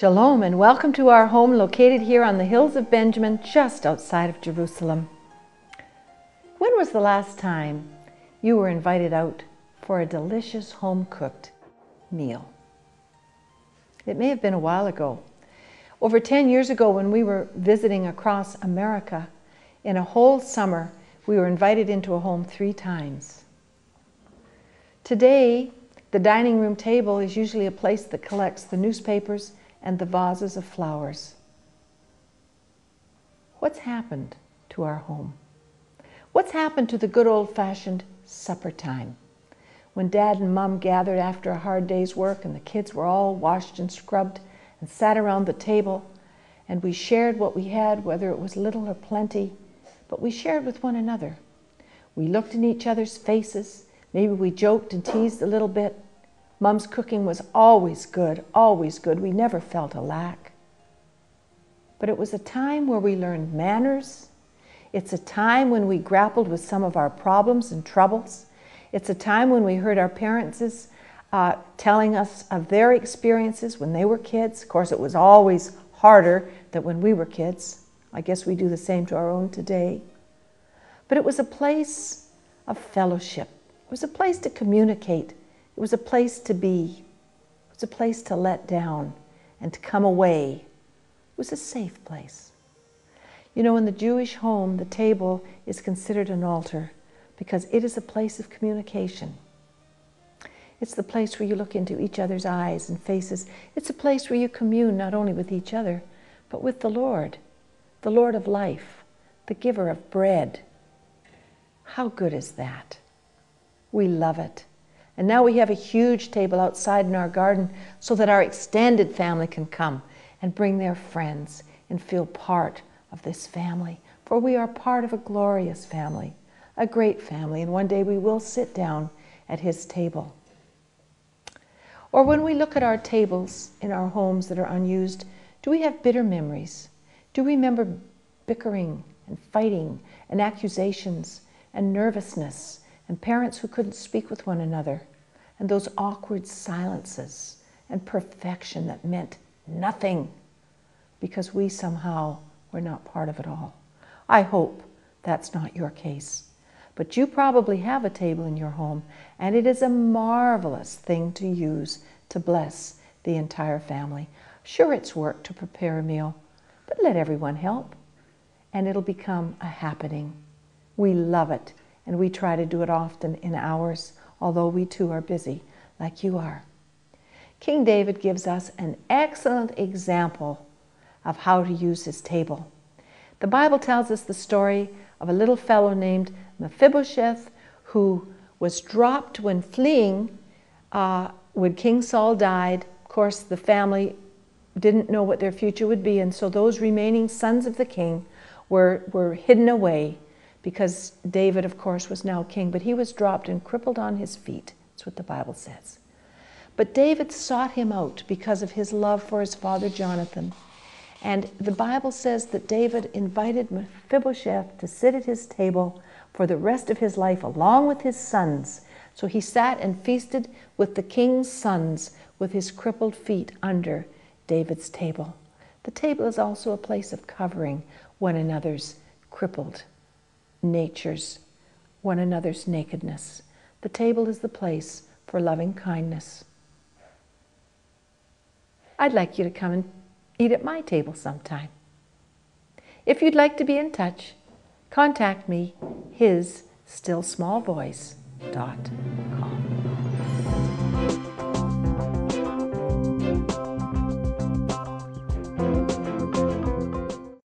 Shalom and welcome to our home located here on the hills of Benjamin, just outside of Jerusalem. When was the last time you were invited out for a delicious home-cooked meal? It may have been a while ago. Over 10 years ago, when we were visiting across America, in a whole summer, we were invited into a home 3 times. Today, the dining room table is usually a place that collects the newspapers and the vases of flowers. What's happened to our home? What's happened to the good old-fashioned supper time? When Dad and Mom gathered after a hard day's work and the kids were all washed and scrubbed and sat around the table, and we shared what we had, whether it was little or plenty, but we shared with one another. We looked in each other's faces. Maybe we joked and teased a little bit. Mom's cooking was always good, always good. We never felt a lack. But it was a time where we learned manners. It's a time when we grappled with some of our problems and troubles. It's a time when we heard our parents telling us of their experiences when they were kids. Of course, it was always harder than when we were kids. I guess we do the same to our own today. But it was a place of fellowship. It was a place to communicate. It was a place to be. It was a place to let down and to come away. It was a safe place. You know, in the Jewish home, the table is considered an altar because it is a place of communication. It's the place where you look into each other's eyes and faces. It's a place where you commune not only with each other, but with the Lord of life, the giver of bread. How good is that? We love it. And now we have a huge table outside in our garden so that our extended family can come and bring their friends and feel part of this family. For we are part of a glorious family, a great family, and one day we will sit down at His table. Or when we look at our tables in our homes that are unused, do we have bitter memories? Do we remember bickering and fighting and accusations and nervousness and parents who couldn't speak with one another, and those awkward silences and perfection that meant nothing because we somehow were not part of it all? I hope that's not your case. But you probably have a table in your home, and it is a marvelous thing to use to bless the entire family. Sure, it's work to prepare a meal, but let everyone help, and it'll become a happening. We love it. And we try to do it often in hours, although we too are busy, like you are. King David gives us an excellent example of how to use his table. The Bible tells us the story of a little fellow named Mephibosheth who was dropped when fleeing when King Saul died. Of course, the family didn't know what their future would be, and so those remaining sons of the king were hidden away, because David, of course, was now king, but he was dropped and crippled on his feet. That's what the Bible says. But David sought him out because of his love for his father Jonathan. And the Bible says that David invited Mephibosheth to sit at his table for the rest of his life along with his sons. So he sat and feasted with the king's sons with his crippled feet under David's table. The table is also a place of covering one another's crippled natures, one another's nakedness. The table is the place for loving kindness. I'd like you to come and eat at my table sometime. If you'd like to be in touch, contact me, hisstillsmallvoice.com.